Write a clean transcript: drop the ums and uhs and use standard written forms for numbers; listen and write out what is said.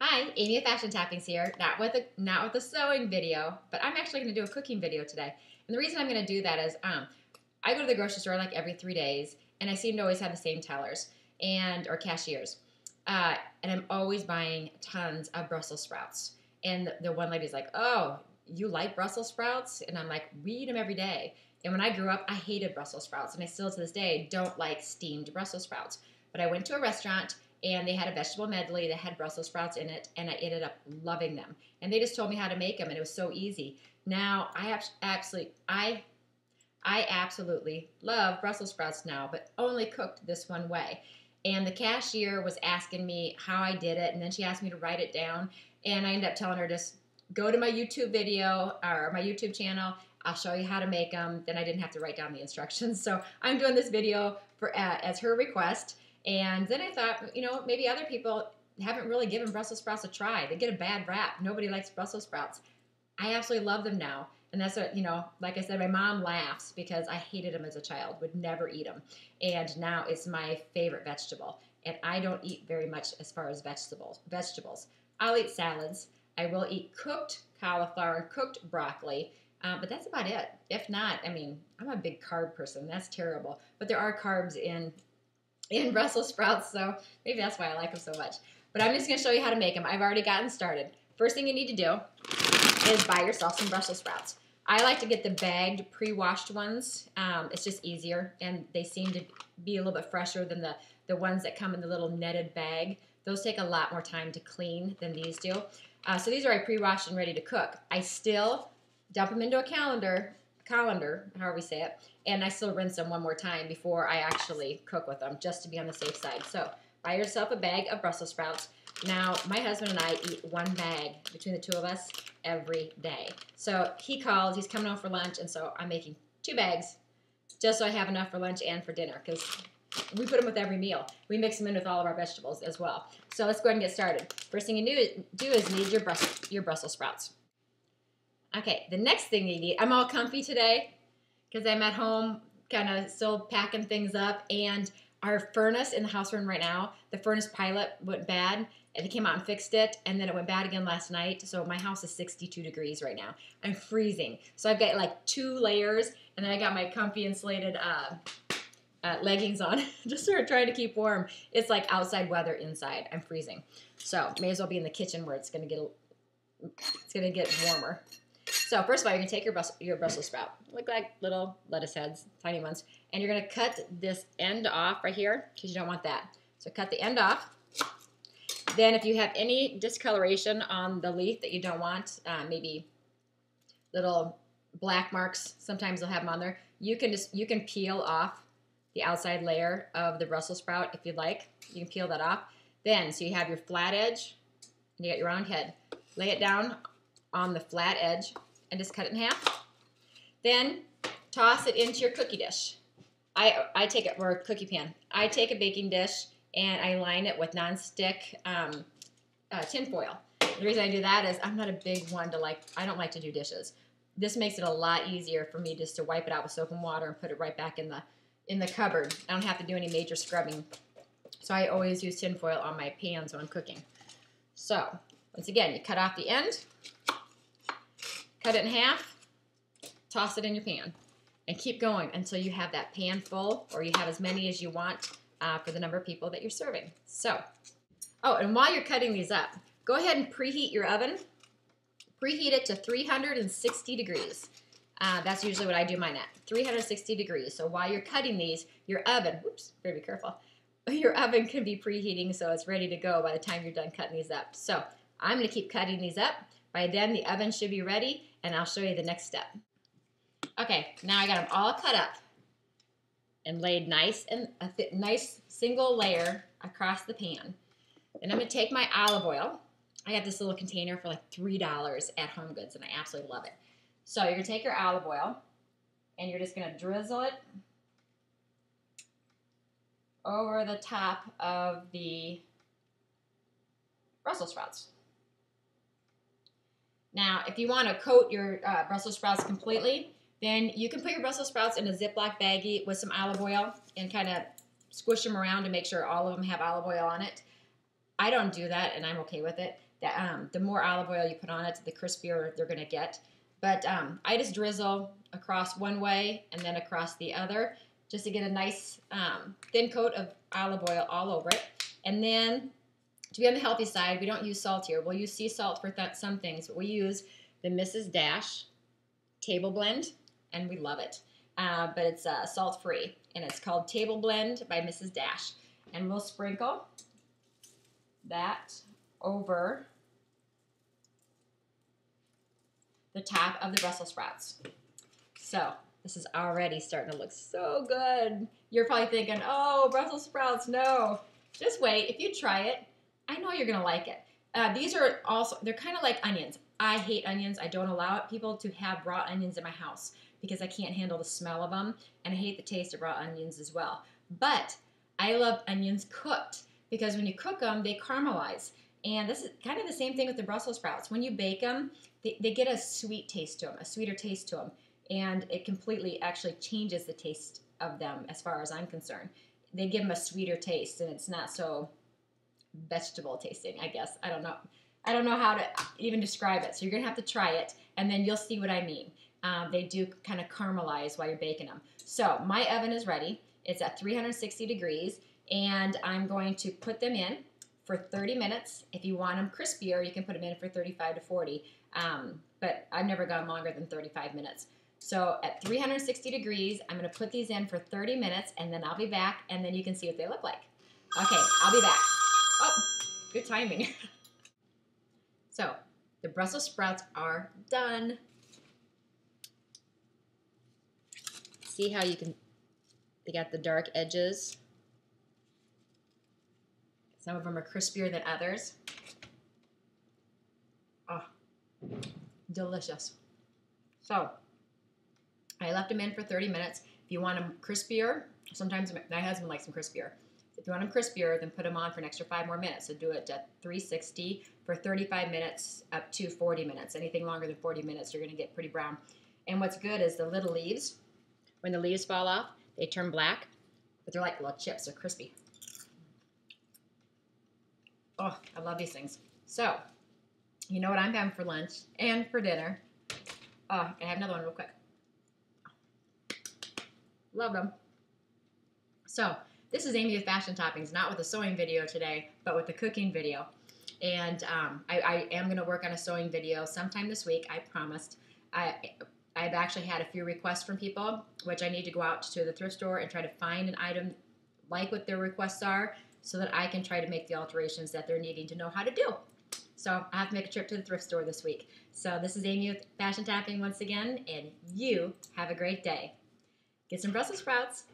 Hi, Amy of Fashion Toppings here. Not with a sewing video, but I'm actually going to do a cooking video today. And the reason I'm going to do that is I go to the grocery store like every 3 days, and I seem to always have the same tellers or cashiers. And I'm always buying tons of Brussels sprouts. And the one lady's like, "Oh, you like Brussels sprouts?" And I'm like, "We eat them every day." And when I grew up, I hated Brussels sprouts, and I still to this day don't like steamed Brussels sprouts. But I went to a restaurant, and they had a vegetable medley that had Brussels sprouts in it, and I ended up loving them. And they just told me how to make them, and it was so easy. Now, I absolutely love Brussels sprouts now, but only cooked this one way. And the cashier was asking me how I did it, and then she asked me to write it down, and I ended up telling her, just go to my YouTube video, or my YouTube channel, I'll show you how to make them. Then I didn't have to write down the instructions. So I'm doing this video as her request. And then I thought, maybe other people haven't really given Brussels sprouts a try. They get a bad rap. Nobody likes Brussels sprouts. I absolutely love them now. And that's what, like I said, my mom laughs because I hated them as a child, would never eat them. And now it's my favorite vegetable. And I don't eat very much as far as vegetables. I'll eat salads. I will eat cooked cauliflower and cooked broccoli. But that's about it. If not, I'm a big carb person. That's terrible. But there are carbs in Brussels sprouts, so maybe that's why I like them so much. But I'm just going to show you how to make them. I've already gotten started. First thing you need to do is buy yourself some Brussels sprouts. I like to get the bagged, pre-washed ones. It's just easier, and they seem to be a little bit fresher than the ones that come in the little netted bag. Those take a lot more time to clean than these do. So these are already pre-washed and ready to cook. I still dump them into a colander, however we say it, and I still rinse them one more time before I actually cook with them, just to be on the safe side. So buy yourself a bag of Brussels sprouts. Now, my husband and I eat one bag between the two of us every day. So he called, he's coming home for lunch, and so I'm making 2 bags just so I have enough for lunch and for dinner, because we put them with every meal. We mix them in with all of our vegetables as well. So let's go ahead and get started. First thing you do is need your Brussels sprouts. Okay, the next thing you need, I'm all comfy today because I'm at home kind of still packing things up, and our furnace in the house we're in right now, the furnace pilot went bad, and they came out and fixed it, and then it went bad again last night, so my house is 62 degrees right now. I'm freezing. So I've got like 2 layers, and then I got my comfy insulated leggings on, just sort of trying to keep warm. It's like outside weather inside. I'm freezing. So may as well be in the kitchen where it's gonna get warmer. So first of all, you're going to take your Brussels sprout. Look like little lettuce heads, tiny ones. And you're going to cut this end off right here because you don't want that. So cut the end off. Then if you have any discoloration on the leaf that you don't want, maybe little black marks, sometimes they'll have them on there, you can peel off the outside layer of the Brussels sprout if you'd like. You can peel that off. Then, so you have your flat edge, and you got your round head. Lay it down on the flat edge and just cut it in half. Then toss it into your cookie dish. I take it, or a cookie pan. I take a baking dish and I line it with nonstick tin foil. The reason I do that is I'm not a big one I don't like to do dishes. This makes it a lot easier for me just to wipe it out with soap and water and put it right back in the cupboard. I don't have to do any major scrubbing. So I always use tin foil on my pans when I'm cooking. So once again, you cut off the end, cut it in half, toss it in your pan, and keep going until you have that pan full, or you have as many as you want for the number of people that you're serving. So, and while you're cutting these up, go ahead and preheat your oven. Preheat it to 360 degrees. That's usually what I do mine at, 360 degrees. So while you're cutting these, your oven, whoops, better be careful, your oven can be preheating so it's ready to go by the time you're done cutting these up. So I'm going to keep cutting these up. By then, the oven should be ready, and I'll show you the next step. Okay, now I got them all cut up and laid nice, and a nice single layer across the pan. Then I'm going to take my olive oil. I got this little container for like $3 at Home Goods, and I absolutely love it. So you're going to take your olive oil, and you're just going to drizzle it over the top of the Brussels sprouts. Now, if you want to coat your Brussels sprouts completely, then you can put your Brussels sprouts in a Ziploc baggie with some olive oil and kind of squish them around to make sure all of them have olive oil on it. I don't do that, and I'm okay with it. The more olive oil you put on it, the crispier they're going to get. But I just drizzle across one way and then across the other just to get a nice thin coat of olive oil all over it. And then to be on the healthy side, we don't use salt here. We'll use sea salt for some things, but we use the Mrs. Dash Table Blend, and we love it. But it's salt-free, and it's called Table Blend by Mrs. Dash. And we'll sprinkle that over the top of the Brussels sprouts. So this is already starting to look so good. You're probably thinking, oh, Brussels sprouts, no. Just wait. If you try it, I know you're going to like it. These are also, they're kind of like onions. I hate onions. I don't allow people to have raw onions in my house because I can't handle the smell of them, and I hate the taste of raw onions as well. But I love onions cooked because when you cook them, they caramelize. And this is kind of the same thing with the Brussels sprouts. When you bake them, they get a sweet taste to them, a sweeter taste to them. And it completely actually changes the taste of them as far as I'm concerned. They give them a sweeter taste, and it's not so vegetable tasting, I guess. I don't know how to even describe it. So you're going to have to try it, and then you'll see what I mean. They do kind of caramelize while you're baking them. So my oven is ready. It's at 360 degrees, and I'm going to put them in for 30 minutes. If you want them crispier, you can put them in for 35 to 40, but I've never gone longer than 35 minutes. So at 360 degrees, I'm going to put these in for 30 minutes, and then I'll be back, and then you can see what they look like. Okay, I'll be back. Oh, good timing. So the Brussels sprouts are done. See how they got the dark edges. Some of them are crispier than others. Oh, delicious. So I left them in for 30 minutes. If you want them crispier, sometimes my husband likes them crispier. If you want them crispier, then put them on for an extra 5 more minutes. So do it at 360 for 35 minutes up to 40 minutes. Anything longer than 40 minutes, you're going to get pretty brown. And what's good is the little leaves, when the leaves fall off, they turn black, but they're like little chips. They're crispy. Oh, I love these things. So, you know what I'm having for lunch and for dinner. Oh, I have another one real quick. Love them. So, this is Amy with Fashion Toppings, not with a sewing video today, but with a cooking video. And I am going to work on a sewing video sometime this week, I promised. I've actually had a few requests from people, which I need to go out to the thrift store and try to find an item like what their requests are so that I can try to make the alterations that they're needing to know how to do. So I have to make a trip to the thrift store this week. So this is Amy with Fashion Topping once again, and you have a great day. Get some Brussels sprouts.